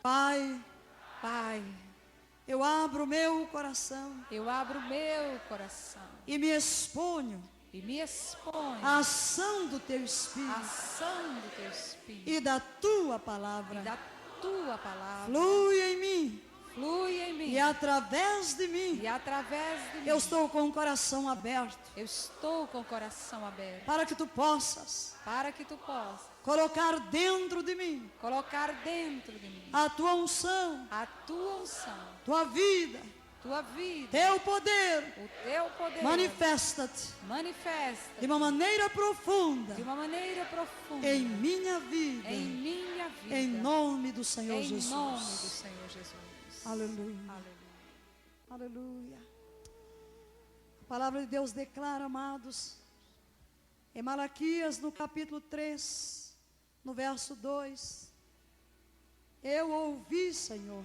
Pai, Pai, eu abro meu coração eu abro meu coração e me exponho e me exponho à ação do Teu à Espírito ação do Teu Espírito e da Tua e palavra. da Tua palavra. Flui em mim Flui em mim e através de mim. e através de mim. Eu estou com o coração aberto Eu estou com o coração aberto para que Tu possas para que Tu possas colocar dentro de mim colocar dentro de mim a Tua unção, a Tua unção, Tua vida, Tua vida, Teu poder. o Teu poder. Manifesta-te Manifesta de uma maneira profunda de uma maneira profunda em minha vida, em minha vida, em nome do Senhor em Jesus. nome do Senhor Jesus. Aleluia. Aleluia. Aleluia. A palavra de Deus declara, amados, em Malaquias, no capítulo 3, no verso 2: eu ouvi, Senhor,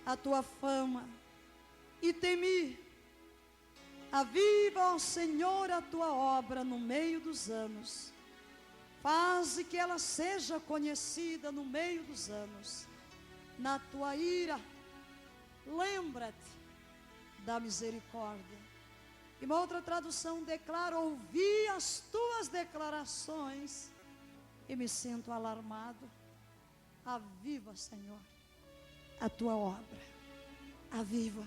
a tua fama e temi. Aviva, ó Senhor, a tua obra no meio dos anos. Faze que ela seja conhecida no meio dos anos. Na tua ira, lembra-te da misericórdia. E uma outra tradução declara: ouvi as tuas declarações e me sinto alarmado. Aviva, Senhor, a tua obra. Aviva.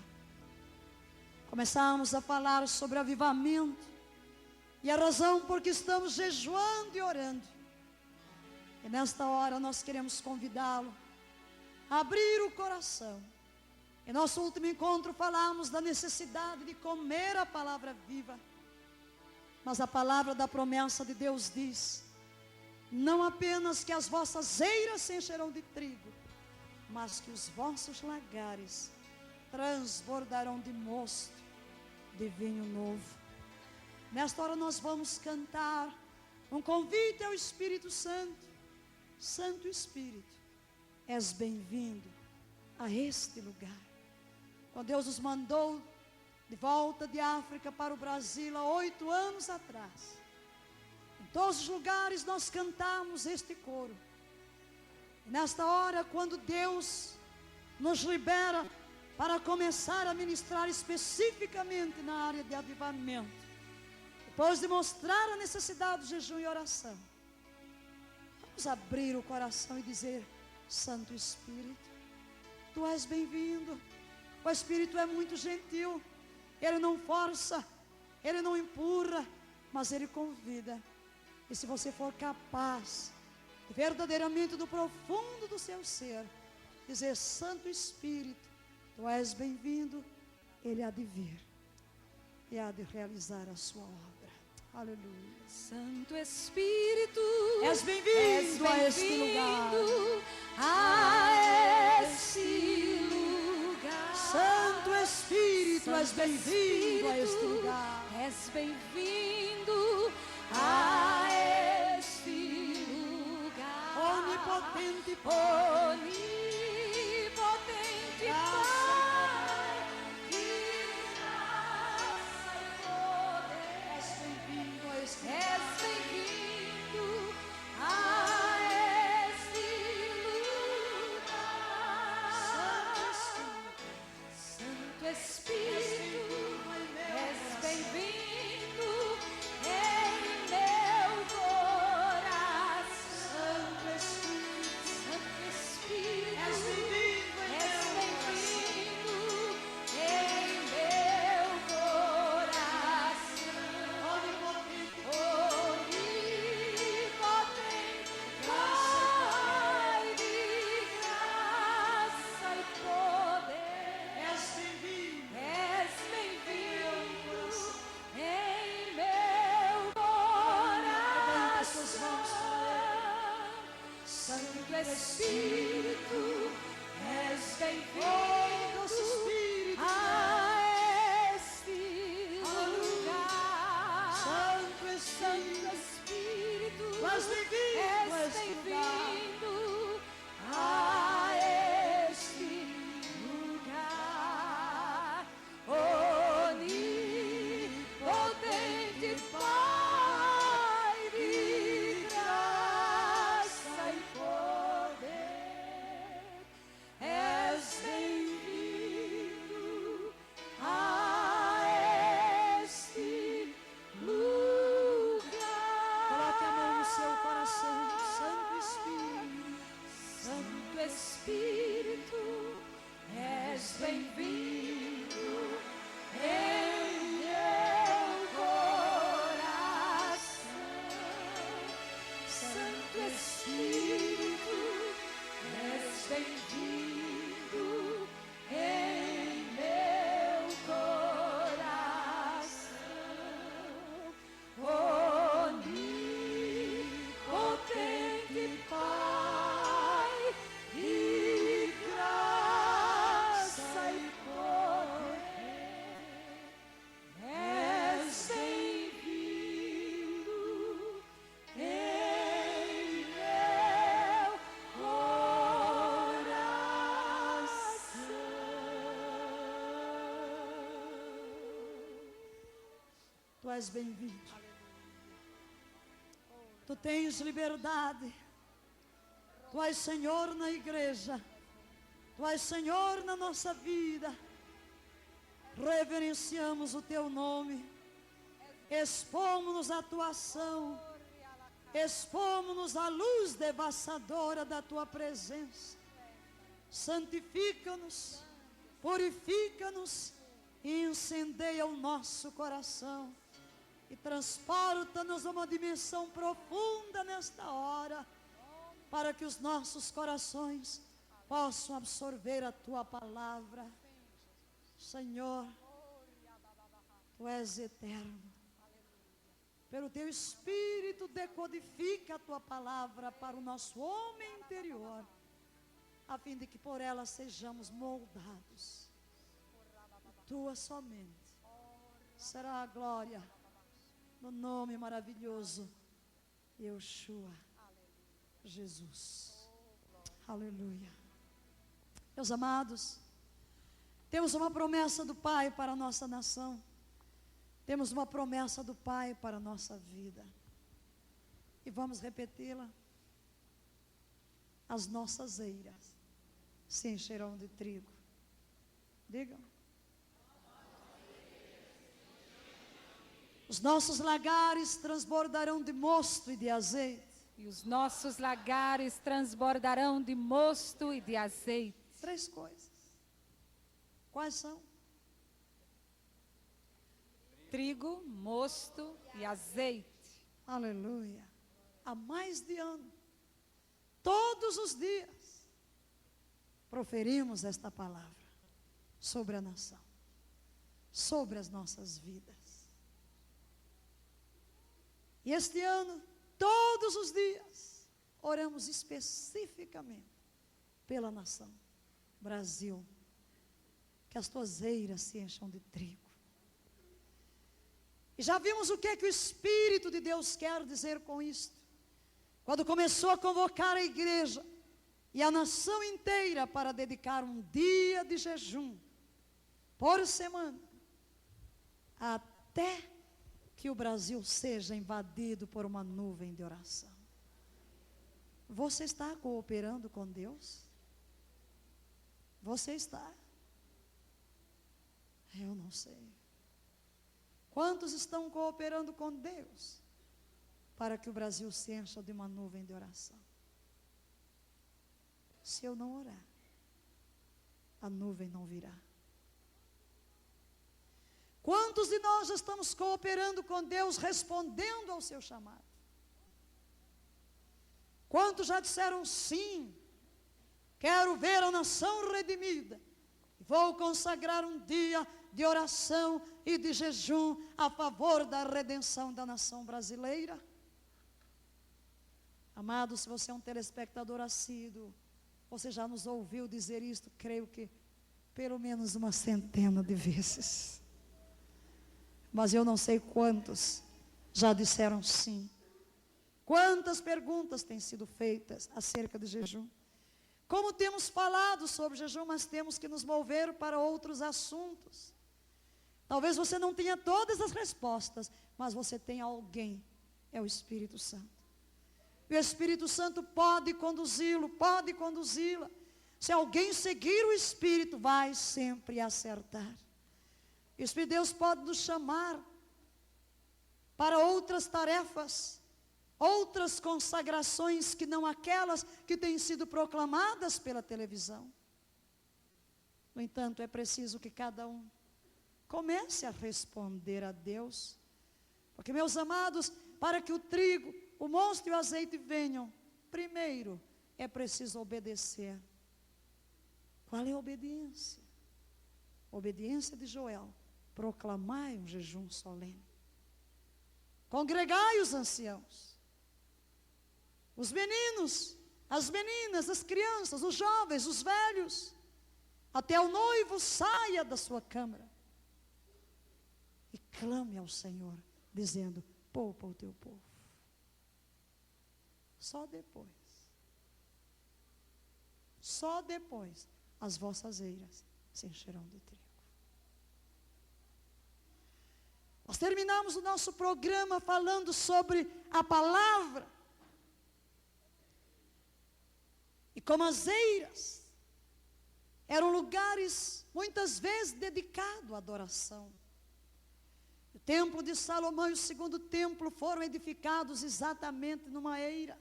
Começamos a falar sobre avivamento e a razão por que estamos jejuando e orando. E nesta hora nós queremos convidá-lo a abrir o coração. Em nosso último encontro falamos da necessidade de comer a palavra viva. Mas a palavra da promessa de Deus diz: não apenas que as vossas eiras se encherão de trigo, mas que os vossos lagares transbordarão de mosto, de vinho novo. Nesta hora nós vamos cantar um convite ao Espírito Santo. Santo Espírito, és bem-vindo a este lugar. Quando Deus nos mandou de volta de África para o Brasil há 8 anos atrás, em todos os lugares nós cantamos este coro. E nesta hora, quando Deus nos libera para começar a ministrar especificamente na área de avivamento, depois de mostrar a necessidade do jejum e oração, vamos abrir o coração e dizer: Santo Espírito, Tu és bem-vindo. O Espírito é muito gentil. Ele não força, Ele não empurra, mas Ele convida. E se você for capaz, verdadeiramente do profundo do seu ser, dizer: Santo Espírito, Tu és bem-vindo, Ele há de vir e há de realizar a sua obra. Aleluia. Santo Espírito, És bem-vindo a este lugar. A este lugar. Santo Espírito, és bem-vindo a este lugar. És bem-vindo a este lugar. Onipotente Pai, Onipotente Pai, que graça e poder. és bem-vindo a este lugar. És bem-vindo a este lugar. Santo Espírito, és bem-vindo em meu coração. Santo Espírito, Espírito, és bem-vindo em meu coração. Santo Espírito, és bem-vindo em meu coração. Onipotente Pai, e graça e poder, és bem-vindo em meu coração. Tu és bem-vindo. Tu tens liberdade. Tu és Senhor na igreja. Tu és Senhor na nossa vida. Reverenciamos o teu nome. Expomos-nos à tua ação. Expomos-nos à luz devassadora da tua presença. Santifica-nos, purifica-nos e incendeia o nosso coração. E transporta-nos a uma dimensão profunda nesta hora, para que os nossos corações possam absorver a tua palavra. Senhor, tu és eterno. Pelo teu Espírito decodifica a tua palavra para o nosso homem interior, a fim de que por ela sejamos moldados. Tua somente será a glória, no nome maravilhoso de Yeshua, Jesus. Aleluia. Meus amados, temos uma promessa do Pai para a nossa nação. Temos uma promessa do Pai para a nossa vida. E vamos repeti-la. As nossas eiras se encherão de trigo. Digam. Os nossos lagares transbordarão de mosto e de azeite. E os nossos lagares transbordarão de mosto e de azeite. 3 coisas. Quais são? Trigo, mosto e azeite. Aleluia. Há mais de ano, todos os dias, proferimos esta palavra sobre a nação, sobre as nossas vidas. E este ano, todos os dias, oramos especificamente pela nação, Brasil, que as tuas eiras se encham de trigo. E já vimos o que o Espírito de Deus quer dizer com isto. Quando começou a convocar a igreja e a nação inteira para dedicar um dia de jejum por semana, até que o Brasil seja invadido por uma nuvem de oração. Você está cooperando com Deus? Você está? Eu não sei. Quantos estão cooperando com Deus para que o Brasil se encha de uma nuvem de oração? Se eu não orar, a nuvem não virá. Quantos de nós já estamos cooperando com Deus, respondendo ao seu chamado? Quantos já disseram sim, quero ver a nação redimida, vou consagrar um dia de oração e de jejum a favor da redenção da nação brasileira? Amado, se você é um telespectador assíduo, você já nos ouviu dizer isto, creio que pelo menos uma centena de vezes. Mas eu não sei quantos já disseram sim. Quantas perguntas têm sido feitas acerca de jejum? Como temos falado sobre jejum, mas temos que nos mover para outros assuntos. Talvez você não tenha todas as respostas, mas você tem alguém, é o Espírito Santo. E o Espírito Santo pode conduzi-lo, pode conduzi-la. Se alguém seguir o Espírito, vai sempre acertar. E o Espírito de Deus pode nos chamar para outras tarefas, outras consagrações que não aquelas que têm sido proclamadas pela televisão. No entanto, é preciso que cada um comece a responder a Deus. Porque, meus amados, para que o trigo, o mosto e o azeite venham, primeiro é preciso obedecer. Qual é a obediência? A obediência de Joel: proclamai um jejum solene. Congregai os anciãos, os meninos, as meninas, as crianças, os jovens, os velhos, até o noivo saia da sua câmara e clame ao Senhor, dizendo: poupa o teu povo. Só depois, as vossas eiras se encherão de trigo. Nós terminamos o nosso programa falando sobre a palavra. E como as eiras eram lugares muitas vezes dedicados à adoração. O templo de Salomão e o segundo templo foram edificados exatamente numa eira.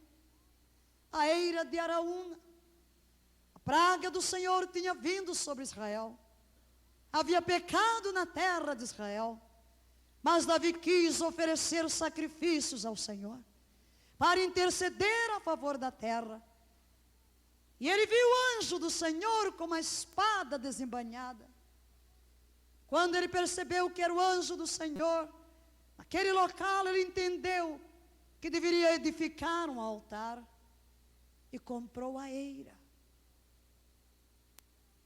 A eira de Araúna. A praga do Senhor tinha vindo sobre Israel. Havia pecado na terra de Israel. Mas Davi quis oferecer sacrifícios ao Senhor, para interceder a favor da terra. E ele viu o anjo do Senhor com uma espada desembainhada. Quando ele percebeu que era o anjo do Senhor, naquele local ele entendeu que deveria edificar um altar. E comprou a eira.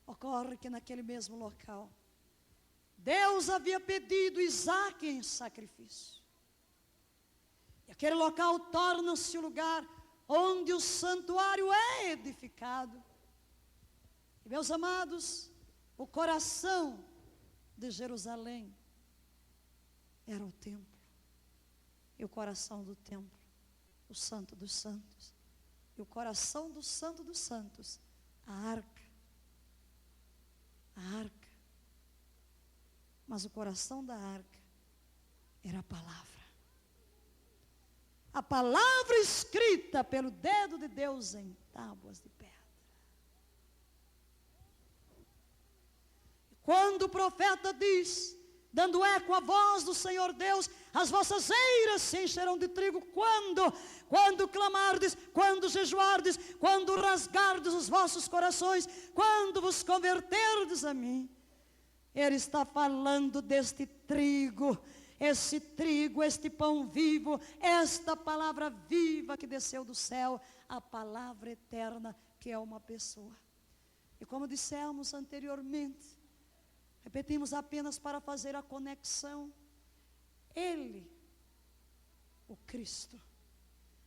Ocorre que naquele mesmo local, Deus havia pedido Isaque em sacrifício. E aquele local torna-se o lugar onde o santuário é edificado. E, meus amados, o coração de Jerusalém era o templo. E o coração do templo, o Santo dos Santos. E o coração do Santo dos Santos, a arca. A arca. Mas o coração da arca era a palavra. A palavra escrita pelo dedo de Deus em tábuas de pedra. Quando o profeta diz, dando eco à voz do Senhor Deus: as vossas eiras se encherão de trigo. Quando clamardes, quando jejuardes, quando rasgardes os vossos corações, quando vos converterdes a mim. Ele está falando deste trigo, esse trigo, este pão vivo, esta palavra viva que desceu do céu, a palavra eterna que é uma pessoa. E como dissemos anteriormente, repetimos apenas para fazer a conexão, Ele, o Cristo,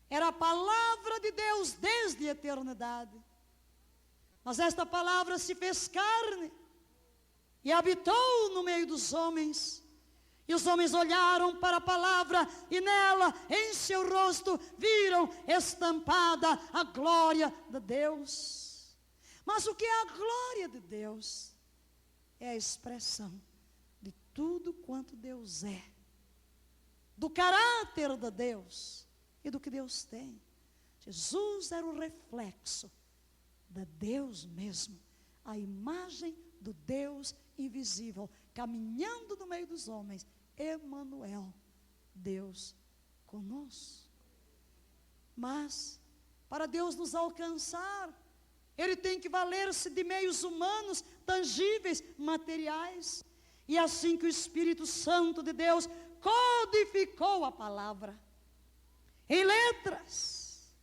era a palavra de Deus desde a eternidade, mas esta palavra se fez carne, e habitou no meio dos homens. E os homens olharam para a palavra, e nela, em seu rosto, viram estampada a glória de Deus. Mas o que é a glória de Deus? É a expressão de tudo quanto Deus é, do caráter de Deus e do que Deus tem. Jesus era o reflexo de Deus mesmo, a imagem do Deus invisível, caminhando no meio dos homens. Emanuel, Deus conosco. Mas, para Deus nos alcançar, Ele tem que valer-se de meios humanos, tangíveis, materiais. E assim que o Espírito Santo de Deus codificou a palavra, em letras,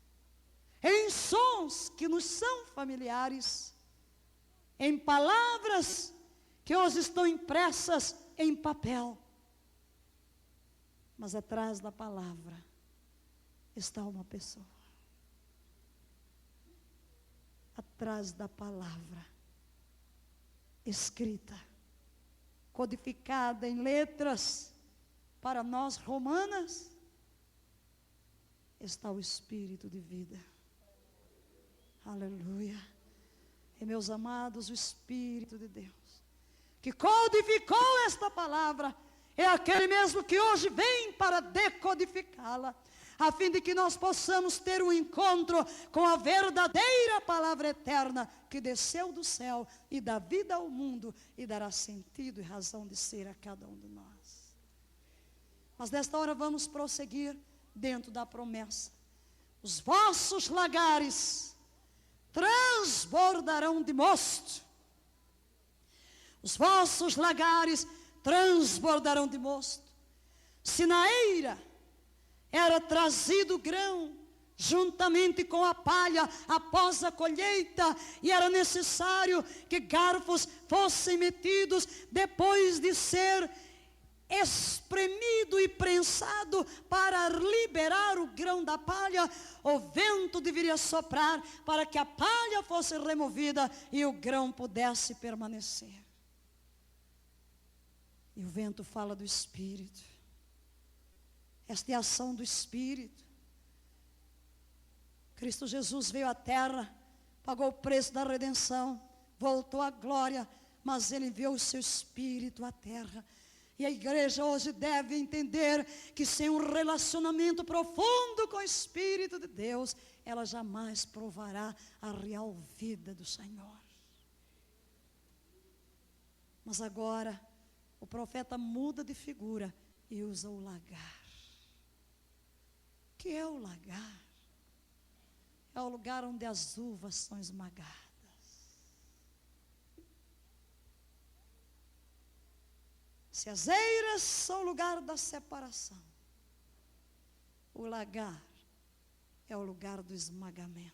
em sons que nos são familiares, em palavras que hoje estão impressas em papel. Mas atrás da palavra está uma pessoa. Atrás da palavra escrita, codificada em letras para nós romanas, está o Espírito de vida. Aleluia. E, meus amados, o Espírito de Deus que codificou esta palavra é aquele mesmo que hoje vem para decodificá-la, a fim de que nós possamos ter um encontro com a verdadeira palavra eterna que desceu do céu e dá vida ao mundo e dará sentido e razão de ser a cada um de nós. Mas nesta hora vamos prosseguir dentro da promessa. Os vossos lagares transbordarão de mosto. Os vossos lagares transbordarão de mosto. Se na eira era trazido grão, juntamente com a palha, após a colheita, e era necessário que garfos fossem metidos, depois de ser espremido e prensado, para liberar o grão da palha, o vento deveria soprar, para que a palha fosse removida, e o grão pudesse permanecer. E o vento fala do Espírito. Esta é a ação do Espírito. Cristo Jesus veio à terra, pagou o preço da redenção, voltou à glória, mas Ele enviou o seu Espírito à terra. E a igreja hoje deve entender que sem um relacionamento profundo com o Espírito de Deus, ela jamais provará a real vida do Senhor. Mas agora, o profeta muda de figura e usa o lagar. O que é o lagar? É o lugar onde as uvas são esmagadas. Se as eiras são o lugar da separação, o lagar é o lugar do esmagamento.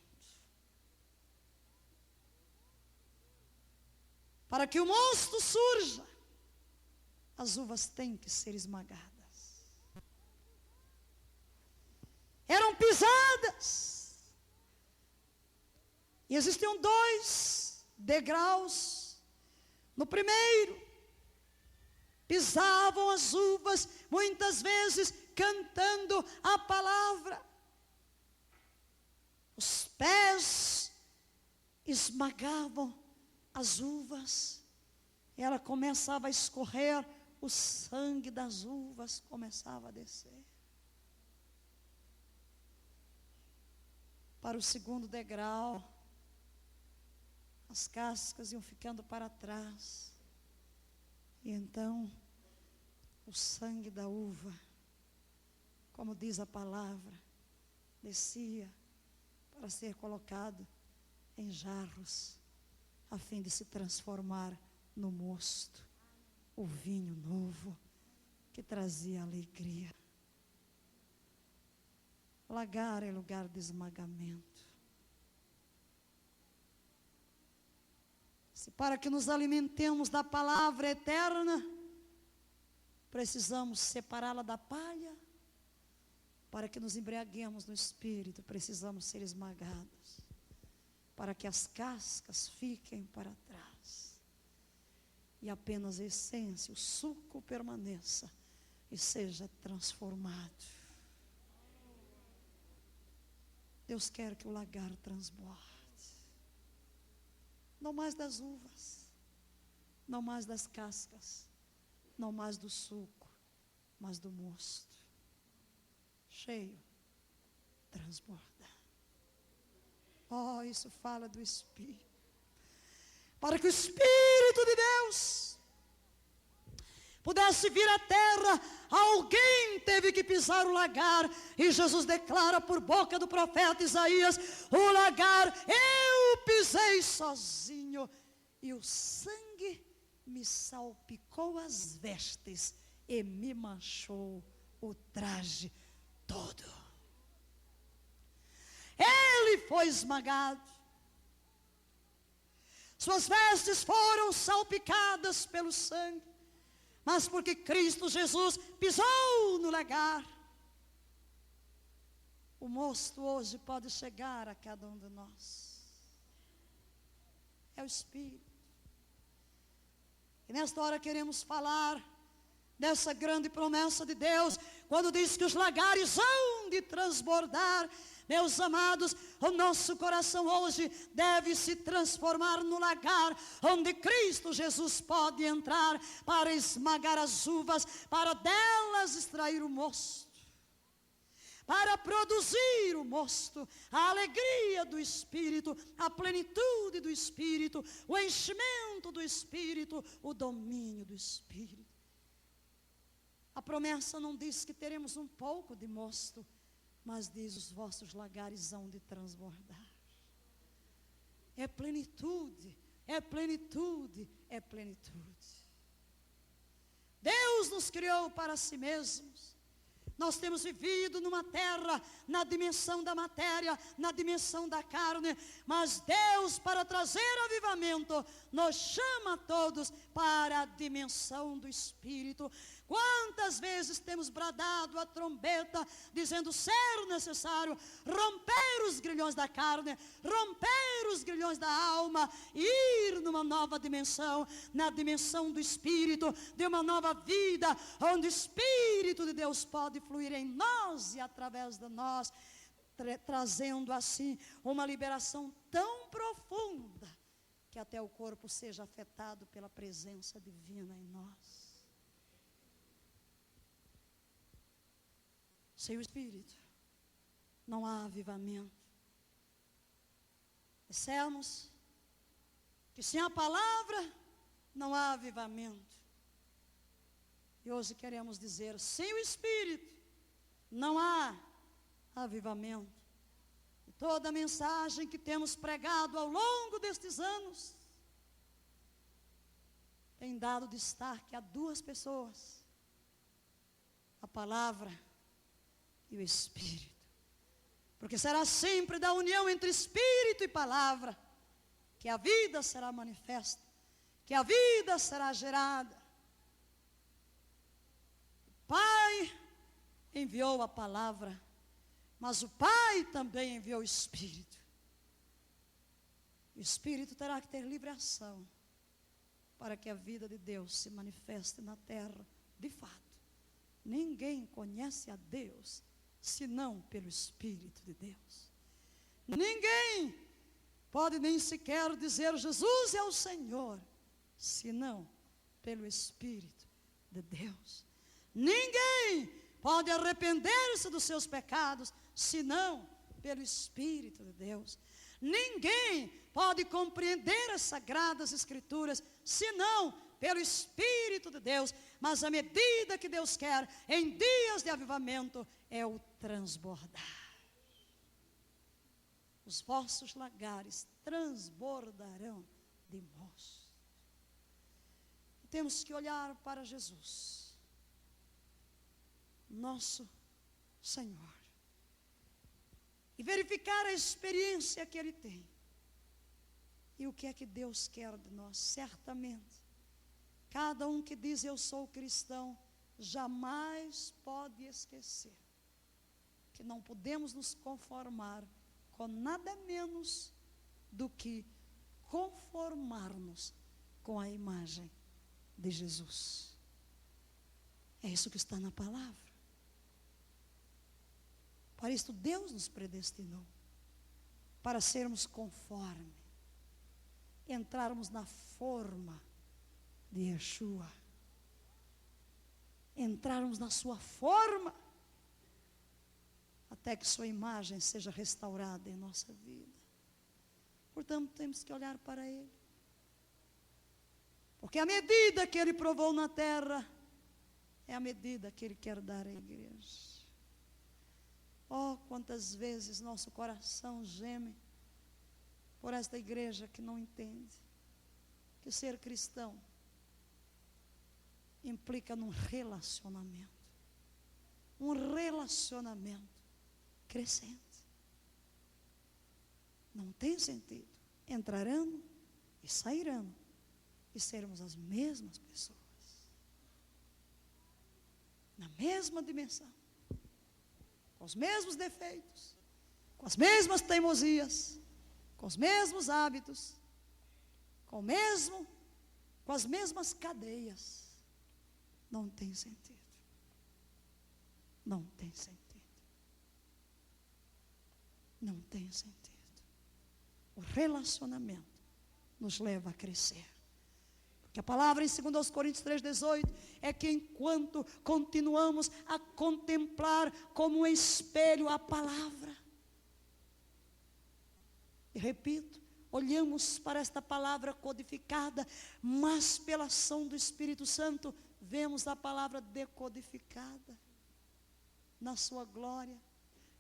Para que o mosto surja, as uvas têm que ser esmagadas. Eram pisadas. E existiam 2 degraus. No primeiro, pisavam as uvas, muitas vezes cantando a palavra. Os pés esmagavam as uvas. Ela começava a escorrer, o sangue das uvas começava a descer. Para o segundo degrau, as cascas iam ficando para trás. E então, o sangue da uva, como diz a palavra, descia para ser colocado em jarros, a fim de se transformar no mosto, o vinho novo, que trazia alegria. Lagar é lugar de esmagamento. Se para que nos alimentemos da palavra eterna, precisamos separá-la da palha, para que nos embriaguemos no Espírito, precisamos ser esmagados, para que as cascas fiquem para trás, e apenas a essência, o suco permaneça, e seja transformado. Deus quer que o lagar transborde. Não mais das uvas, não mais das cascas, não mais do suco, mas do mosto. Cheio, transborda. Oh, isso fala do Espírito. Para que o Espírito de Deus pudesse vir à terra, alguém teve que pisar o lagar. E Jesus declara por boca do profeta Isaías: o lagar eu pisei sozinho, e o sangue me salpicou as vestes e me manchou o traje todo. Ele foi esmagado, suas vestes foram salpicadas pelo sangue, mas porque Cristo Jesus pisou no lagar, o mosto hoje pode chegar a cada um de nós. É o Espírito. E nesta hora queremos falar dessa grande promessa de Deus, quando diz que os lagares hão de transbordar. Meus amados, o nosso coração hoje deve se transformar no lagar, onde Cristo Jesus pode entrar para esmagar as uvas, para delas extrair o mosto, para produzir o mosto, a alegria do Espírito, a plenitude do Espírito, o enchimento do Espírito, o domínio do Espírito. A promessa não diz que teremos um pouco de mosto, mas diz: os vossos lagares hão de transbordar. É plenitude, é plenitude, é plenitude. Deus nos criou para si mesmos. Nós temos vivido numa terra, na dimensão da matéria, na dimensão da carne, mas Deus, para trazer avivamento, nos chama a todos para a dimensão do Espírito. Quantas vezes temos bradado a trombeta, dizendo ser necessário romper os grilhões da carne, romper os grilhões da alma, e ir numa nova dimensão, na dimensão do Espírito, de uma nova vida, onde o Espírito de Deus pode fluir em nós e através de nós, trazendo assim uma liberação tão profunda, que até o corpo seja afetado pela presença divina em nós. Sem o Espírito não há avivamento. Dissemos que sem a palavra não há avivamento. E hoje queremos dizer: sem o Espírito não há avivamento. E toda a mensagem que temos pregado ao longo destes anos tem dado destaque a duas pessoas: a palavra e o Espírito. Porque será sempre da união entre Espírito e palavra que a vida será manifesta, que a vida será gerada. O Pai enviou a palavra, mas o Pai também enviou o Espírito. O Espírito terá que ter livre ação para que a vida de Deus se manifeste na terra. De fato, ninguém conhece a Deus senão pelo Espírito de Deus. Ninguém pode nem sequer dizer Jesus é o Senhor, senão pelo Espírito de Deus. Ninguém pode arrepender-se dos seus pecados, senão pelo Espírito de Deus. Ninguém pode compreender as Sagradas Escrituras, senão pelo Espírito de Deus. Mas a medida que Deus quer em dias de avivamento é o transbordar. Os vossos lagares transbordarão de mosto. Temos que olhar para Jesus, nosso Senhor, e verificar a experiência que Ele tem. E o que é que Deus quer de nós? Certamente, cada um que diz eu sou cristão, jamais pode esquecer que não podemos nos conformar com nada menos do que conformar-nos com a imagem de Jesus. É isso que está na palavra. Para isto Deus nos predestinou, para sermos conforme, entrarmos na forma de Yeshua, entrarmos na sua forma, até que sua imagem seja restaurada em nossa vida. Portanto, temos que olhar para Ele, porque a medida que Ele provou na terra é a medida que Ele quer dar à igreja. Oh, quantas vezes nosso coração geme por esta igreja que não entende que ser cristão implica num relacionamento, um relacionamento crescente. Não tem sentido entrarão e sairão e sermos as mesmas pessoas, na mesma dimensão, com os mesmos defeitos, com as mesmas teimosias, com os mesmos hábitos, com as mesmas cadeias. Não tem sentido. Não tem sentido. Não tem sentido. O relacionamento nos leva a crescer. Que a palavra em 2 Coríntios 3,18 é que enquanto continuamos a contemplar como um espelho a palavra, e repito, olhamos para esta palavra codificada, mas pela ação do Espírito Santo, vemos a palavra decodificada na sua glória.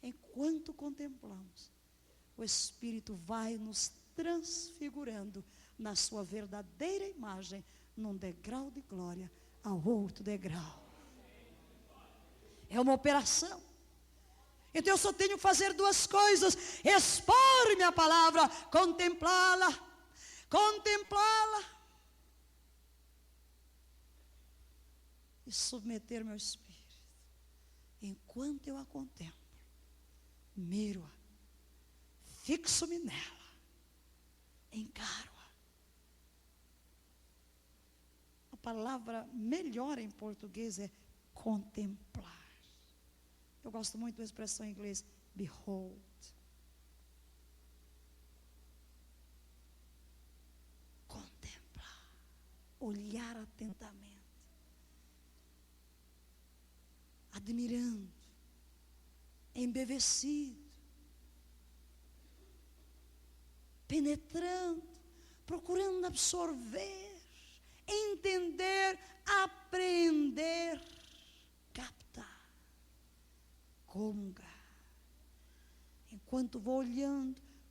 Enquanto contemplamos, o Espírito vai nos transfigurando na sua verdadeira imagem, num degrau de glória ao outro degrau. É uma operação. Então eu só tenho que fazer duas coisas: expor-me a palavra, contemplá-la e submeter meu espírito. Enquanto eu a contemplo, miro-a, fixo-me nela, encaro-a. A palavra melhor em português é contemplar. Eu gosto muito da expressão em inglês, behold. Contemplar, olhar atentamente, admirando, embevecido, penetrando, procurando absorver, entender, apreender, captar, comungar. Enquanto vou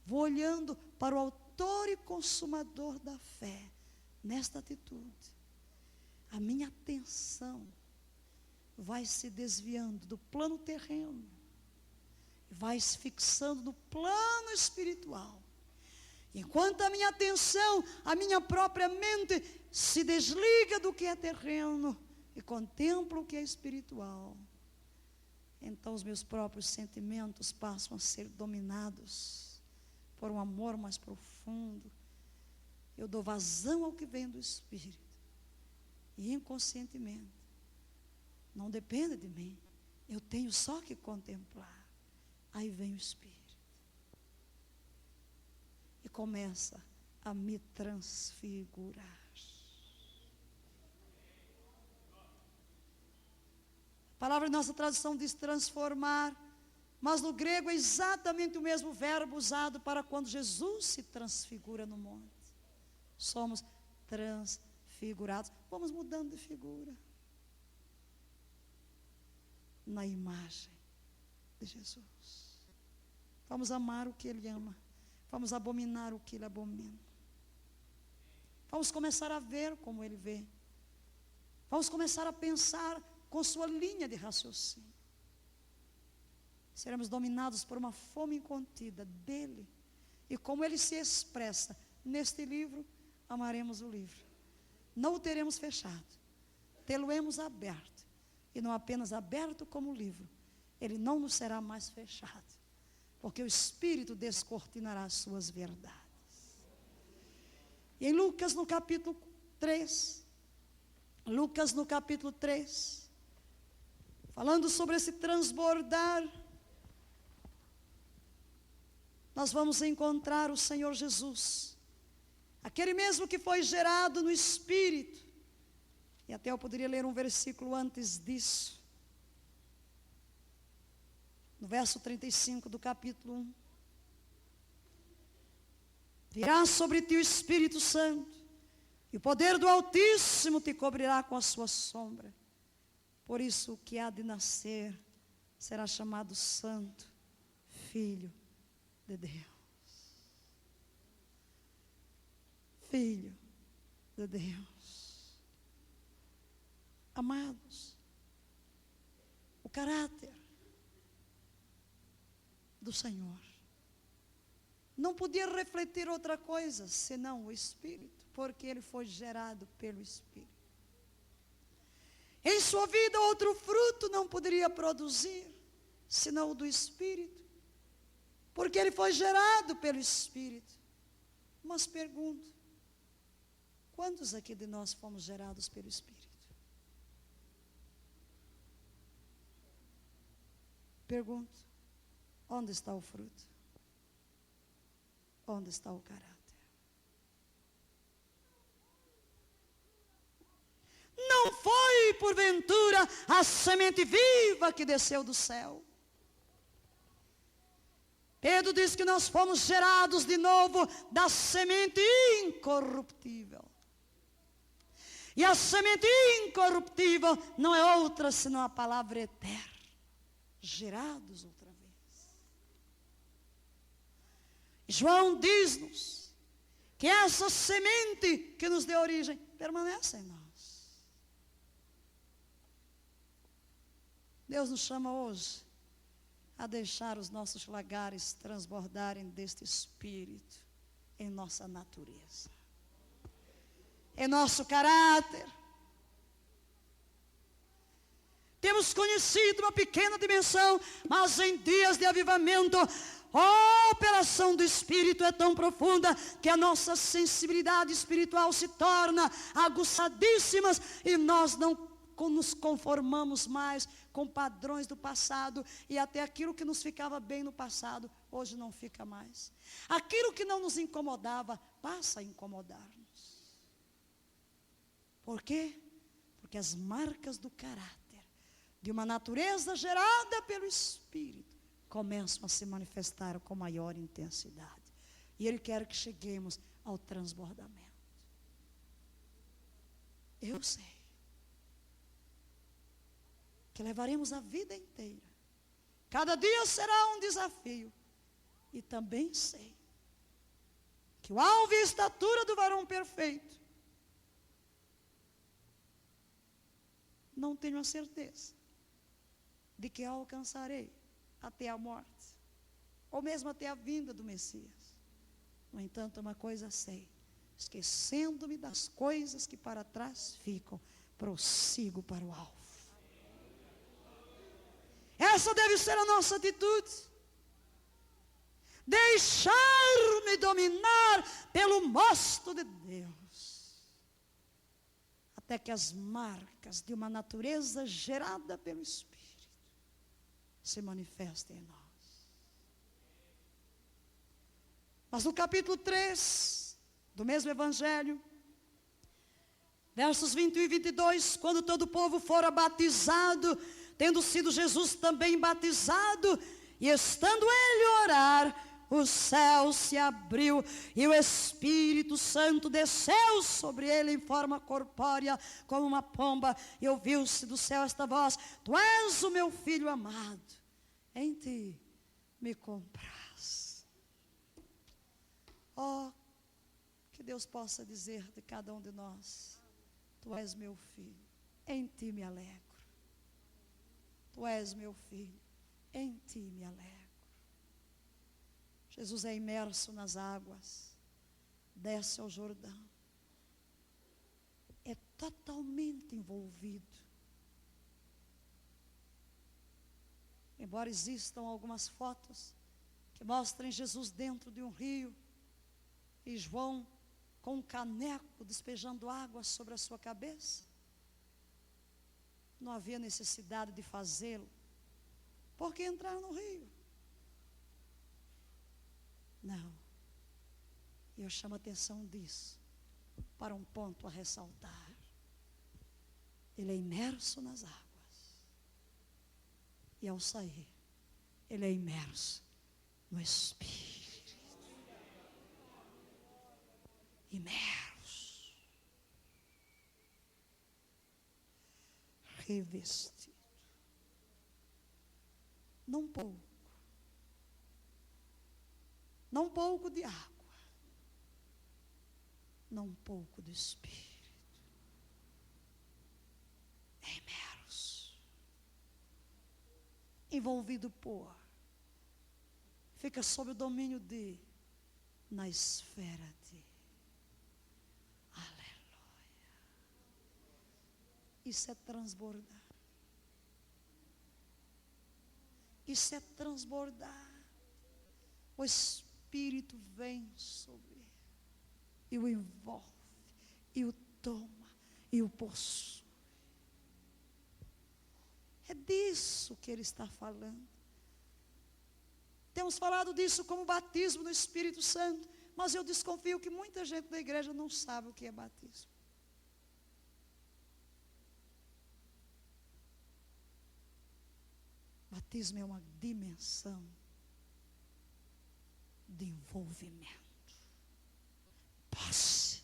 olhando para o autor e consumador da fé, nesta atitude, a minha atenção vai se desviando do plano terreno, vai se fixando no plano espiritual. Enquanto a minha atenção, a minha própria mente se desliga do que é terreno e contempla o que é espiritual, então os meus próprios sentimentos passam a ser dominados por um amor mais profundo. Eu dou vazão ao que vem do Espírito e inconscientemente, não depende de mim, eu tenho só que contemplar. Aí vem o Espírito e começa a me transfigurar. A palavra em nossa tradução diz transformar, mas no grego é exatamente o mesmo verbo usado para quando Jesus se transfigura no monte. Somos transfigurados, vamos mudando de figura na imagem de Jesus. Vamos amar o que Ele ama, vamos abominar o que Ele abomina. Vamos começar a ver como Ele vê. Vamos começar a pensar com sua linha de raciocínio. Seremos dominados por uma fome incontida dEle. E como Ele se expressa neste livro, amaremos o livro. Não o teremos fechado, tê-lo-emos aberto. E não apenas aberto como livro, ele não nos será mais fechado, porque o Espírito descortinará as suas verdades. E em Lucas no capítulo 3, falando sobre esse transbordar, nós vamos encontrar o Senhor Jesus, aquele mesmo que foi gerado no Espírito. E até eu poderia ler um versículo antes disso. No verso 35 do capítulo 1. Virá sobre ti o Espírito Santo, e o poder do Altíssimo te cobrirá com a sua sombra. Por isso o que há de nascer será chamado Santo, Filho de Deus. Filho de Deus. Amados, o caráter do Senhor não podia refletir outra coisa senão o Espírito, porque ele foi gerado pelo Espírito. Em sua vida outro fruto não poderia produzir senão o do Espírito, porque ele foi gerado pelo Espírito. Mas pergunto, quantos aqui de nós fomos gerados pelo Espírito? Pergunto, onde está o fruto? Onde está o caráter? porventura a semente viva que desceu do céu. Pedro diz que nós fomos gerados de novo da semente incorruptível. E a semente incorruptível não é outra senão a palavra eterna. Gerados outra vez. João diz-nos que essa semente que nos deu origem permanece em nós. Deus nos chama hoje a deixar os nossos lagares transbordarem deste Espírito em nossa natureza, em nosso caráter. Temos conhecido uma pequena dimensão, mas em dias de avivamento, a operação do Espírito é tão profunda que a nossa sensibilidade espiritual se torna aguçadíssima e nós não nos conformamos mais com padrões do passado, e até aquilo que nos ficava bem no passado, hoje não fica mais. Aquilo que não nos incomodava, passa a incomodar-nos. Por quê? Porque as marcas do caráter, de uma natureza gerada pelo Espírito, começam a se manifestar com maior intensidade. E Ele quer que cheguemos ao transbordamento. Eu sei que levaremos a vida inteira. Cada dia será um desafio. E também sei que o alvo e a estatura do varão perfeito, não tenho a certeza de que alcançarei até a morte, ou mesmo até a vinda do Messias. No entanto, uma coisa sei: esquecendo-me das coisas que para trás ficam, prossigo para o alvo. Essa deve ser a nossa atitude. Deixar-me dominar pelo mosto de Deus, até que as marcas de uma natureza gerada pelo Espírito se manifestem em nós. Mas no capítulo 3 do mesmo Evangelho, versos 21 e 22, quando todo o povo fora batizado, tendo sido Jesus também batizado, e estando ele a orar, o céu se abriu, e o Espírito Santo desceu sobre ele em forma corpórea, como uma pomba, e ouviu-se do céu esta voz: Tu és o meu filho amado, em ti me compraz. Oh, que Deus possa dizer de cada um de nós: Tu és meu filho, em ti me alegro. Tu és meu filho, em ti me alegro. Jesus é imerso nas águas, desce ao Jordão, é totalmente envolvido. Embora existam algumas fotos que mostrem Jesus dentro de um rio, e João com um caneco despejando água sobre a sua cabeça, não havia necessidade de fazê-lo, porque entrar no rio. Não. E eu chamo a atenção disso para um ponto a ressaltar. Ele é imerso nas águas, e ao sair, ele é imerso no Espírito. Imerso, revestido, não pouco de água, não pouco do Espírito, é imerso, envolvido por, fica sob o domínio de, na esfera de. Isso é transbordar. Isso é transbordar. O Espírito vem sobre ele e o envolve, e o toma, e o possui. É disso que ele está falando. Temos falado disso como batismo no Espírito Santo, mas eu desconfio que muita gente da igreja não sabe o que é batismo. Batismo é uma dimensão de envolvimento. Posse.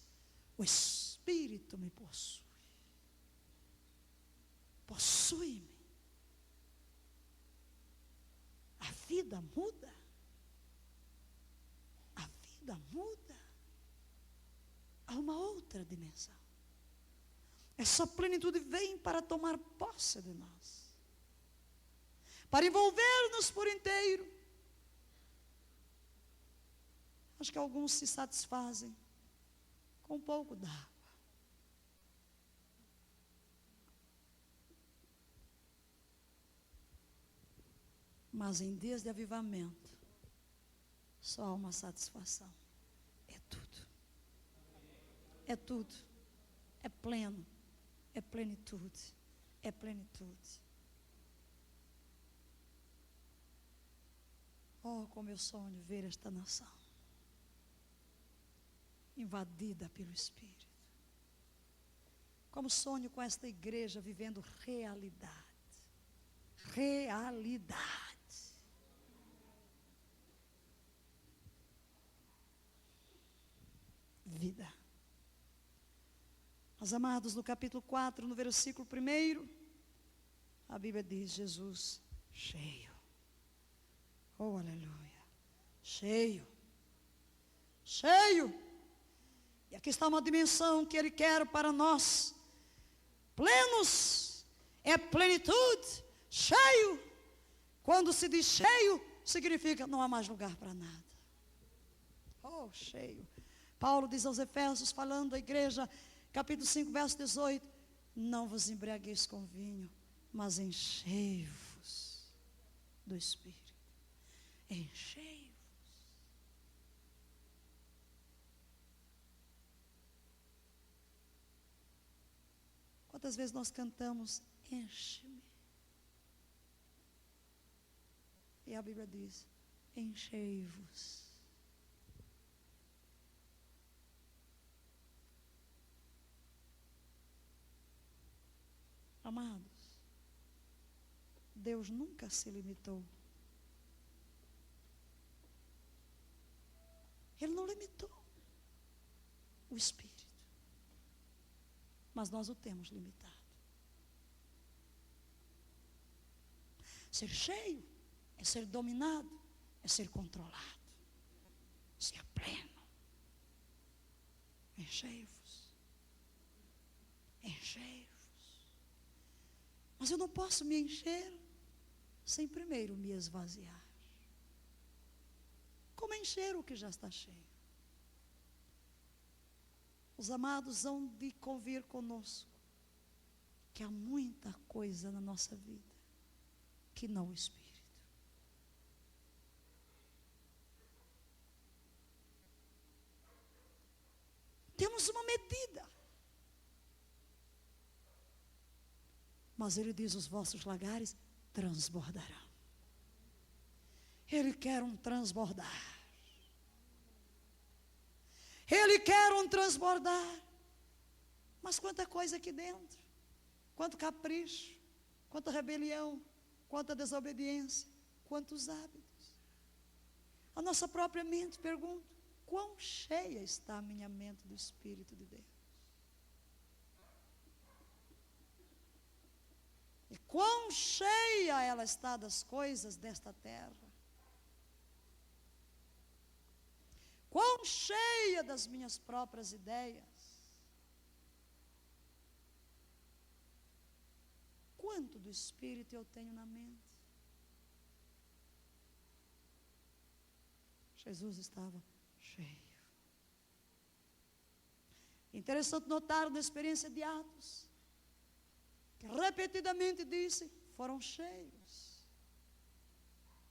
O Espírito me possui. Possui-me. A vida muda. A vida muda. Há uma outra dimensão. Essa plenitude vem para tomar posse de nós, para envolver-nos por inteiro. Acho que alguns se satisfazem com um pouco d'água. Mas em dias de avivamento, só há uma satisfação. É tudo. É tudo. É pleno. É plenitude. É plenitude. Oh, como eu sonho ver esta nação invadida pelo Espírito. Como sonho com esta igreja vivendo realidade. Realidade. Vida. Mas amados, no capítulo 4, no versículo 1, a Bíblia diz: Jesus cheio. Oh, aleluia. Cheio. Cheio. E aqui está uma dimensão que Ele quer para nós. Plenos. É plenitude. Cheio. Quando se diz cheio, significa não há mais lugar para nada. Oh, cheio. Paulo diz aos Efésios, falando à igreja, capítulo 5, verso 18: não vos embriagueis com vinho, mas enchei-vos do Espírito. Enchei-vos. Quantas vezes nós cantamos, enche-me? E a Bíblia diz, enchei-vos. Amados, Deus nunca se limitou. Ele não limitou o Espírito. Mas nós o temos limitado. Ser cheio é ser dominado, é ser controlado, ser pleno. Enchei-vos. Enchei-vos. Mas eu não posso me encher sem primeiro me esvaziar. Como encher o que já está cheio? Os amados hão de convir conosco que há muita coisa na nossa vida que não o Espírito. Temos uma medida. Mas Ele diz, os vossos lagares transbordarão. Ele quer um transbordar. Ele quer um transbordar. Mas quanta coisa aqui dentro. Quanto capricho. Quanta rebelião. Quanta desobediência. Quantos hábitos. A nossa própria mente pergunta, quão cheia está a minha mente do Espírito de Deus? E quão cheia ela está das coisas desta terra. Quão cheia das minhas próprias ideias. Quanto do Espírito eu tenho na mente? Jesus estava cheio. Interessante notar na experiência de Atos, que repetidamente disse, foram cheios.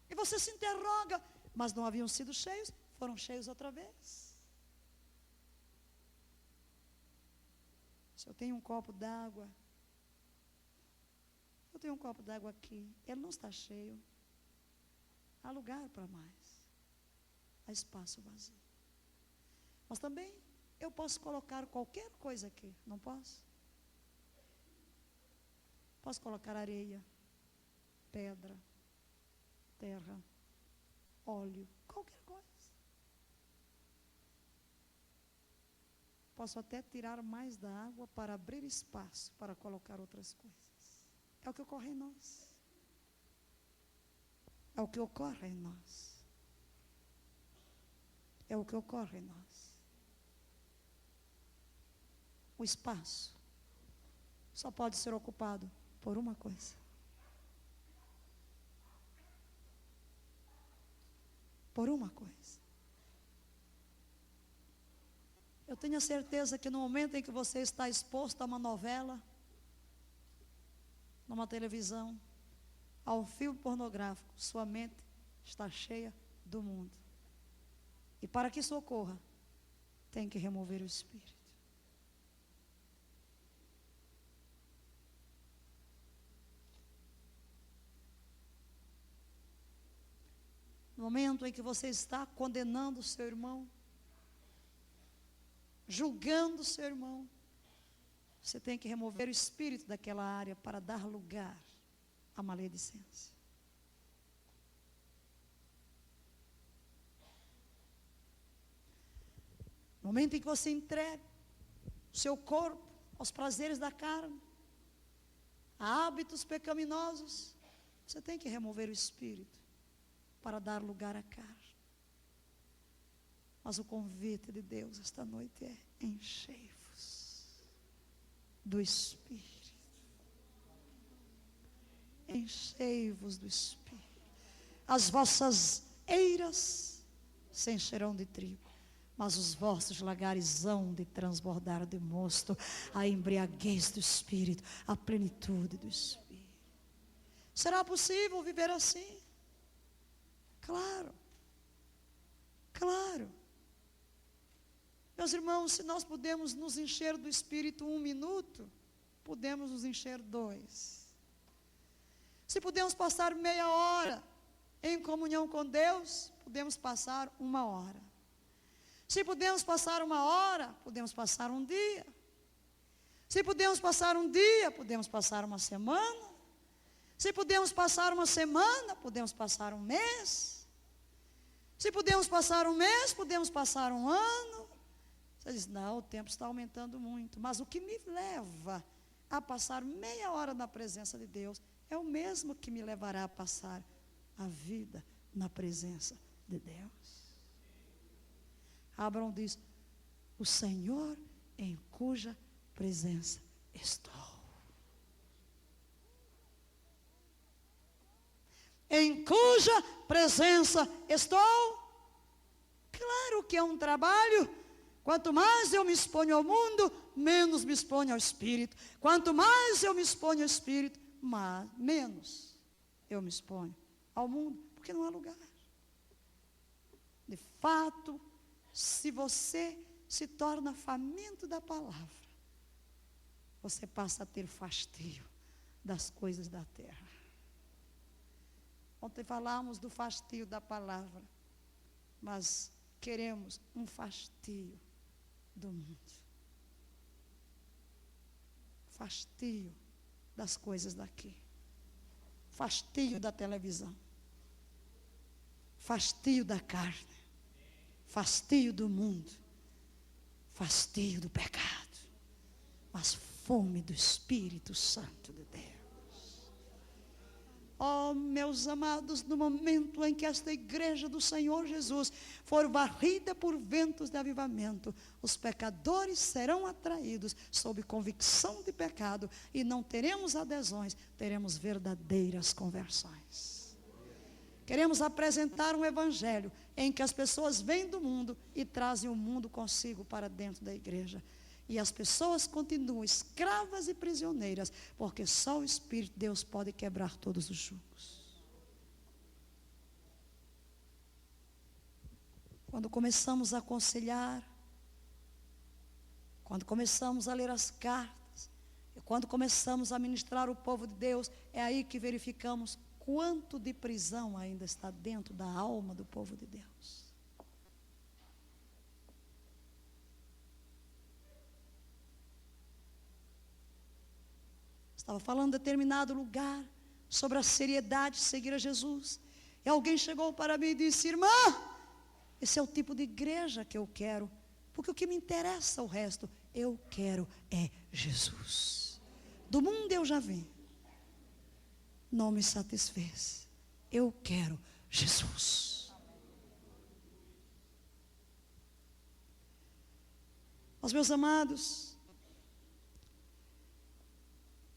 E você se interroga, mas não haviam sido cheios? Foram cheios outra vez. Se eu tenho um copo d'água, eu tenho um copo d'água aqui, ele não está cheio, há lugar para mais, há espaço vazio. Mas também eu posso colocar qualquer coisa aqui, não posso? Posso colocar areia, pedra, terra, óleo, qualquer coisa. Posso até tirar mais da água para abrir espaço para colocar outras coisas. É o que ocorre em nós. É o que ocorre em nós. É o que ocorre em nós. O espaço só pode ser ocupado por uma coisa. Por uma coisa. Eu tenho a certeza que no momento em que você está exposto a uma novela, numa televisão, a um filme pornográfico, sua mente está cheia do mundo. E para que isso ocorra, tem que remover o espírito. No momento em que você está condenando o seu irmão, julgando o seu irmão, você tem que remover o espírito daquela área para dar lugar à maledicência. No momento em que você entrega o seu corpo aos prazeres da carne, a hábitos pecaminosos, você tem que remover o espírito para dar lugar à carne. Mas o convite de Deus esta noite é: enchei-vos do Espírito. Enchei-vos do Espírito. As vossas eiras se encherão de trigo, mas os vossos lagares hão de transbordar de mosto, a embriaguez do Espírito, a plenitude do Espírito. Será possível viver assim? Claro. Claro. Meus irmãos, se nós podemos nos encher do Espírito 1 minuto, podemos nos encher 2. Se podemos passar meia hora em comunhão com Deus, podemos passar 1 hora. Se podemos passar 1 hora, podemos passar 1 dia. Se podemos passar 1 dia, podemos passar 1 semana. Se podemos passar 1 semana, podemos passar 1 mês. Se podemos passar 1 mês, podemos passar 1 ano. Você diz: não, o tempo está aumentando muito. Mas o que me leva a passar meia hora na presença de Deus é o mesmo que me levará a passar a vida na presença de Deus. Abraão diz: o Senhor em cuja presença estou. Em cuja presença estou. Claro que é um trabalho. Quanto mais eu me exponho ao mundo, menos me exponho ao Espírito. Quanto mais eu me exponho ao Espírito, menos eu me exponho ao mundo, porque não há lugar. De fato, se você se torna faminto da palavra, você passa a ter fastio das coisas da terra. Ontem falamos do fastio da palavra, mas queremos um fastio do mundo. Fastio das coisas daqui. Fastio da televisão. Fastio da carne. Fastio do mundo. Fastio do pecado. Mas fome do Espírito Santo de Deus. Oh, meus amados, no momento em que esta igreja do Senhor Jesus for varrida por ventos de avivamento, os pecadores serão atraídos sob convicção de pecado e não teremos adesões, teremos verdadeiras conversões. Queremos apresentar um evangelho em que as pessoas vêm do mundo e trazem o mundo consigo para dentro da igreja. E as pessoas continuam escravas e prisioneiras, porque só o Espírito de Deus pode quebrar todos os jugos. Quando começamos a aconselhar, quando começamos a ler as cartas, e quando começamos a ministrar o povo de Deus, é aí que verificamos quanto de prisão ainda está dentro da alma do povo de Deus. Estava falando em determinado lugar sobre a seriedade de seguir a Jesus. E alguém chegou para mim e disse: irmã, esse é o tipo de igreja que eu quero, porque o que me interessa é o resto. Eu quero é Jesus. Do mundo eu já vim, não me satisfez. Eu quero Jesus. Os meus amados,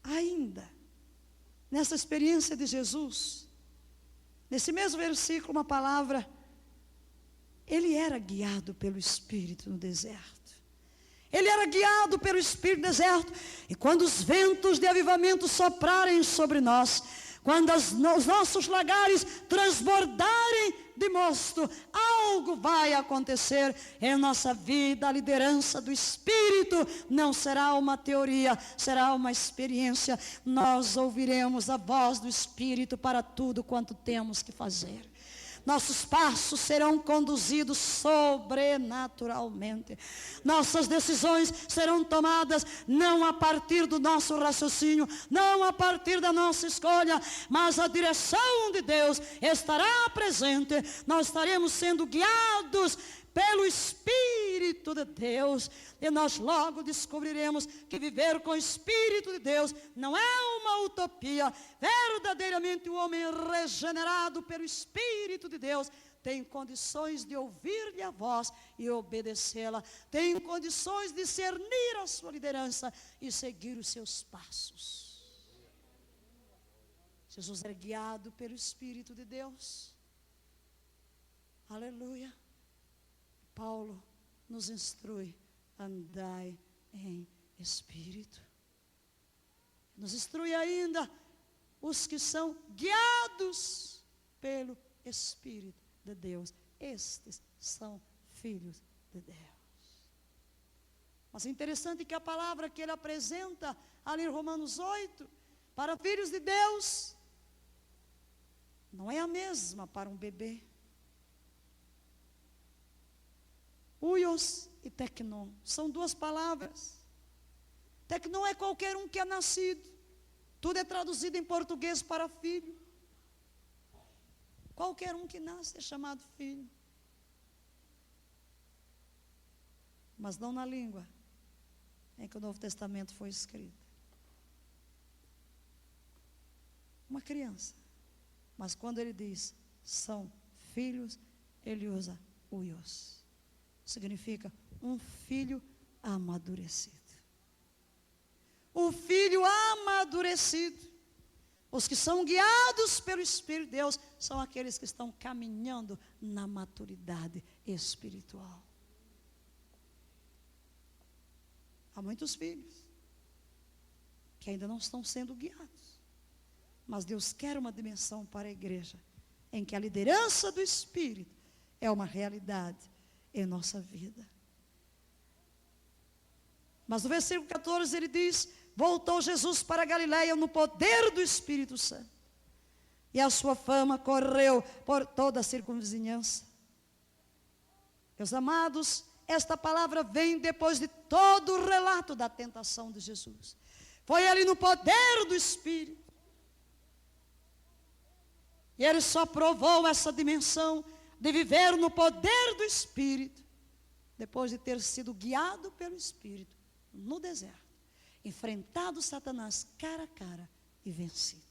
ainda nessa experiência de Jesus, nesse mesmo versículo, uma palavra: ele era guiado pelo Espírito no deserto. Ele era guiado pelo Espírito no deserto. E quando os ventos de avivamento soprarem sobre nós, quando os nossos lagares transbordarem de mosto, algo vai acontecer em nossa vida. A liderança do Espírito não será uma teoria, será uma experiência. Nós ouviremos a voz do Espírito para tudo quanto temos que fazer. Nossos passos serão conduzidos sobrenaturalmente. Nossas decisões serão tomadas não a partir do nosso raciocínio, não a partir da nossa escolha, mas a direção de Deus estará presente. Nós estaremos sendo guiados pelo Espírito de Deus, e nós logo descobriremos que viver com o Espírito de Deus não é uma utopia. Verdadeiramente o homem regenerado pelo Espírito de Deus tem condições de ouvir-lhe a voz e obedecê-la, tem condições de discernir a sua liderança e seguir os seus passos. Jesus era guiado pelo Espírito de Deus. Aleluia. Paulo nos instrui: andai em espírito. Nos instrui ainda os que são guiados pelo Espírito de Deus. Estes são filhos de Deus. Mas é interessante que a palavra que ele apresenta ali em Romanos 8, para filhos de Deus, não é a mesma para um bebê. Huios e teknon são duas palavras. Teknon é qualquer um que é nascido. Tudo é traduzido em português para filho. Qualquer um que nasce é chamado filho. Mas não na língua em que o Novo Testamento foi escrito. Uma criança. Mas quando ele diz são filhos, ele usa huios. Significa um filho amadurecido. O filho amadurecido. Os que são guiados pelo Espírito de Deus são aqueles que estão caminhando na maturidade espiritual. Há muitos filhos que ainda não estão sendo guiados. Mas Deus quer uma dimensão para a igreja em que a liderança do Espírito é uma realidade em nossa vida. Mas no versículo 14 ele diz: voltou Jesus para a Galileia no poder do Espírito Santo, e a sua fama correu por toda a circunvizinhança. Meus amados, esta palavra vem depois de todo o relato da tentação de Jesus. Foi ali no poder do Espírito. E ele só provou essa dimensão de viver no poder do Espírito depois de ter sido guiado pelo Espírito no deserto, enfrentado Satanás cara a cara e vencido.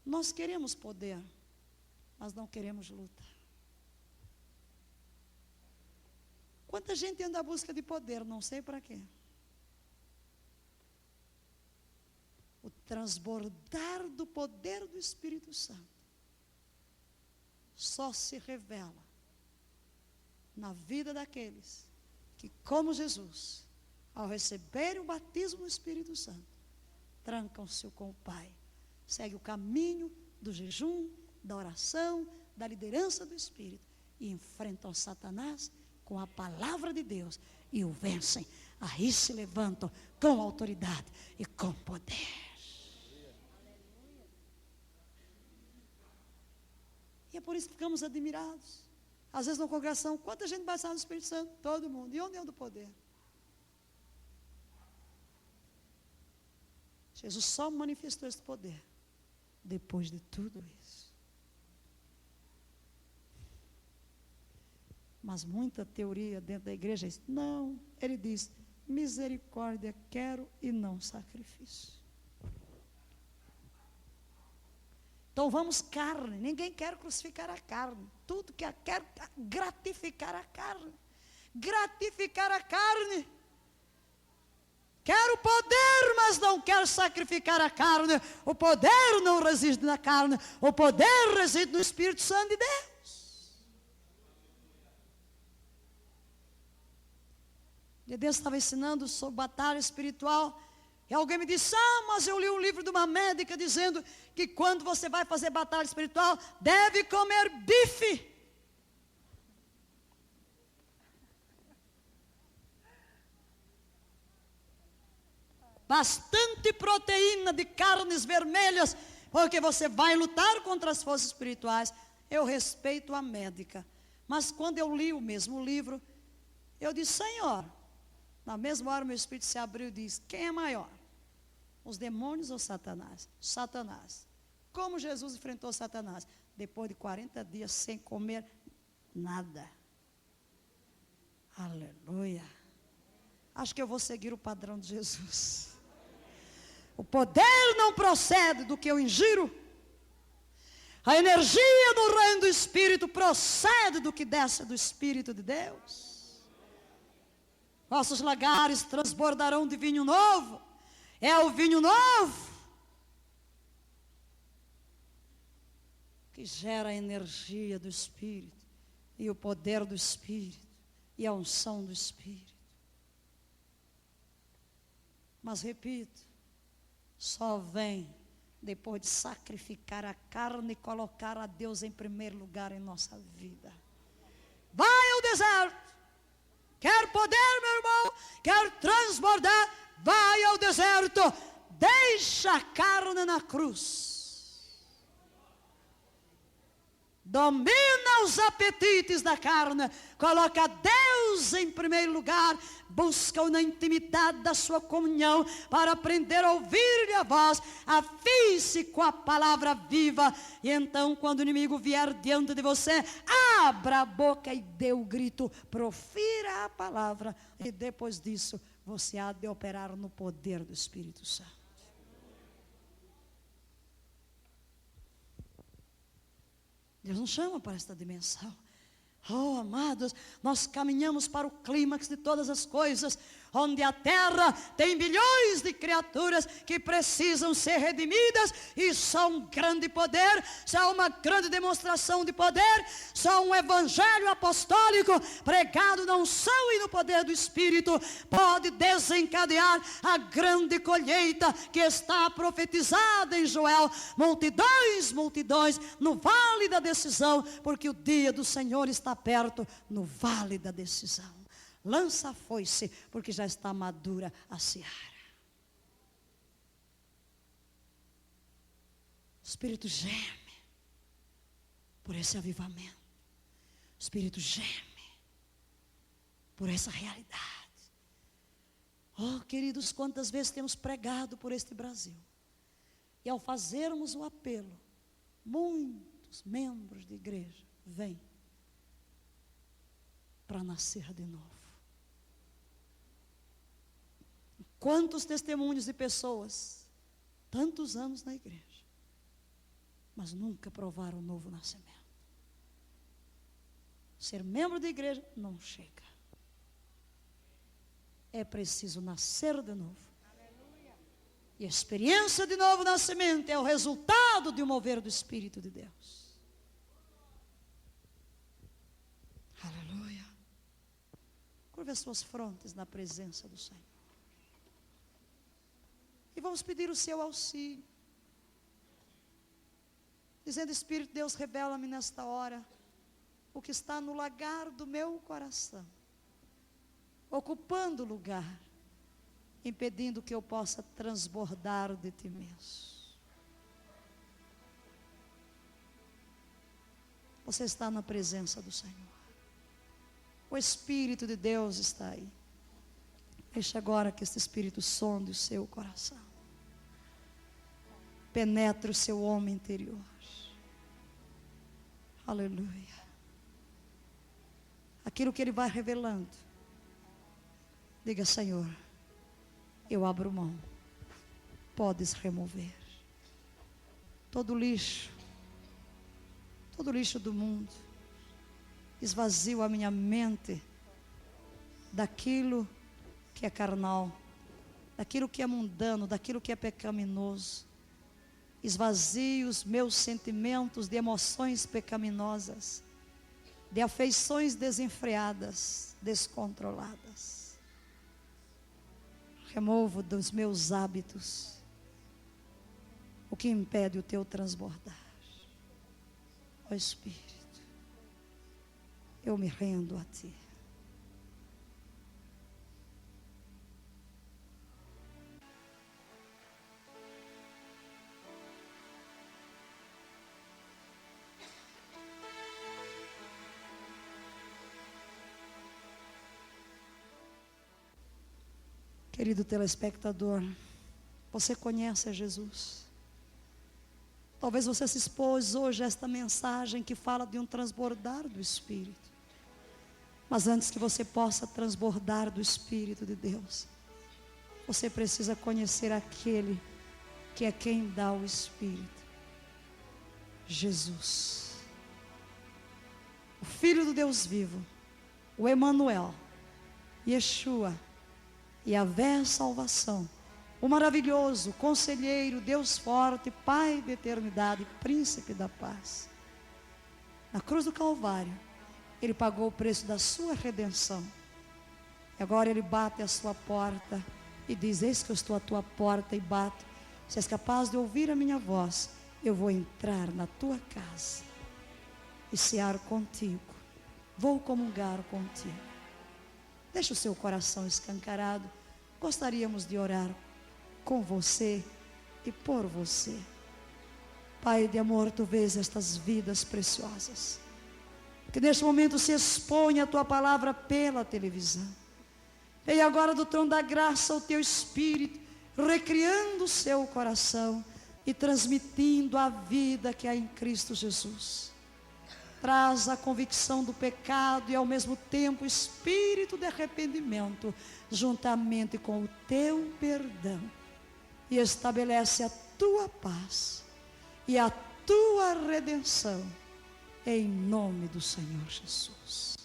Nós queremos poder, mas não queremos luta. Quanta gente anda à busca de poder, não sei para quê. O transbordar do poder do Espírito Santo só se revela na vida daqueles que, como Jesus, ao receberem o batismo do Espírito Santo, trancam-se com o Pai, seguem o caminho do jejum, da oração, da liderança do Espírito e enfrentam Satanás com a palavra de Deus e o vencem. Aí se levantam com autoridade e com poder. E é por isso que ficamos admirados. Às vezes na congregação, quanta gente batizada no Espírito Santo? Todo mundo. E onde é o poder? Jesus só manifestou esse poder depois de tudo isso. Mas muita teoria dentro da igreja diz, não, ele diz, misericórdia quero e não sacrifício. Então vamos carne, ninguém quer crucificar a carne, tudo que quer gratificar a carne, gratificar a carne. Quero poder, mas não quero sacrificar a carne. O poder não reside na carne, o poder reside no Espírito Santo de Deus. E Deus estava ensinando sobre batalha espiritual. E alguém me disse, mas eu li um livro de uma médica dizendo que quando você vai fazer batalha espiritual, deve comer bife. Bastante proteína de carnes vermelhas, porque você vai lutar contra as forças espirituais. Eu respeito a médica, mas quando eu li o mesmo livro, eu disse, Senhor, na mesma hora meu espírito se abriu e disse, quem é maior? Os demônios ou Satanás? Satanás. Como Jesus enfrentou Satanás? Depois de 40 dias sem comer nada. Aleluia. Acho que eu vou seguir o padrão de Jesus. O poder não procede do que eu ingiro. A energia do reino do Espírito procede do que desce do Espírito de Deus. Vossos lagares transbordarão de vinho novo. É o vinho novo que gera a energia do Espírito e o poder do Espírito e a unção do Espírito. Mas repito, só vem depois de sacrificar a carne e colocar a Deus em primeiro lugar em nossa vida. Vai ao deserto. Quer poder, meu irmão? Quer transbordar? Vai ao deserto. Deixa a carne na cruz. Domina os apetites da carne. Coloca Deus em primeiro lugar. Busca-o na intimidade da sua comunhão para aprender a ouvir-lhe a voz. Afie-se com a palavra viva. E então, quando o inimigo vier diante de você, abra a boca e dê o grito. Profira a palavra. E depois disso, você há de operar no poder do Espírito Santo. Deus nos chama para esta dimensão. Oh, amados, nós caminhamos para o clímax de todas as coisas, onde a terra tem bilhões de criaturas que precisam ser redimidas, e só um grande poder, só uma grande demonstração de poder, só um evangelho apostólico, pregado na unção e no poder do Espírito, pode desencadear a grande colheita que está profetizada em Joel. Multidões, multidões, no vale da decisão, porque o dia do Senhor está perto, no vale da decisão. Lança a foice, porque já está madura a seara. O Espírito geme por esse avivamento. O Espírito geme por essa realidade. Oh, queridos, quantas vezes temos pregado por este Brasil. E ao fazermos o apelo, muitos membros de igreja vêm para nascer de novo. Quantos testemunhos de pessoas, tantos anos na igreja, mas nunca provaram o novo nascimento. Ser membro da igreja não chega. É preciso nascer de novo. E a experiência de novo nascimento é o resultado de um mover do Espírito de Deus. Aleluia. Curve as suas frontes na presença do Senhor. E vamos pedir o seu auxílio. Dizendo, Espírito de Deus, revela-me nesta hora o que está no lagar do meu coração, ocupando lugar, impedindo que eu possa transbordar de ti mesmo. Você está na presença do Senhor. O Espírito de Deus está aí. Deixa agora que este Espírito sonde o seu coração. penetre o seu homem interior. Aleluia. Aquilo que Ele vai revelando, diga: Senhor, eu abro mão. Podes remover todo lixo do mundo. Esvazio a minha mente daquilo que é carnal, daquilo que é mundano, daquilo que é pecaminoso. Esvazie os meus sentimentos de emoções pecaminosas, de afeições desenfreadas, descontroladas. Removo dos meus hábitos o que impede o teu transbordar. Ó Espírito, eu me rendo a ti. Querido telespectador, você conhece a Jesus? Talvez você se expôs hoje a esta mensagem que fala de um transbordar do Espírito. Mas antes que você possa transbordar do Espírito de Deus, você precisa conhecer aquele que é quem dá o Espírito. Jesus, o Filho do Deus vivo, o Emanuel, Yeshua, Yahvé salvação, o maravilhoso conselheiro, Deus forte, Pai da eternidade, príncipe da paz. Na cruz do Calvário, Ele pagou o preço da sua redenção. E agora Ele bate à sua porta e diz: eis que eu estou à tua porta e bato. Se és capaz de ouvir a minha voz, eu vou entrar na tua casa e cear contigo. Vou comungar contigo. Deixe o seu coração escancarado. Gostaríamos de orar com você e por você. Pai de amor, tu vês estas vidas preciosas que neste momento se expõe a tua palavra pela televisão. Vem agora do trono da graça o teu Espírito, recriando o seu coração e transmitindo a vida que há em Cristo Jesus. Traz a convicção do pecado e ao mesmo tempo o espírito de arrependimento, juntamente com o teu perdão. E estabelece a tua paz e a tua redenção, em nome do Senhor Jesus.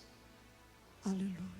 Aleluia.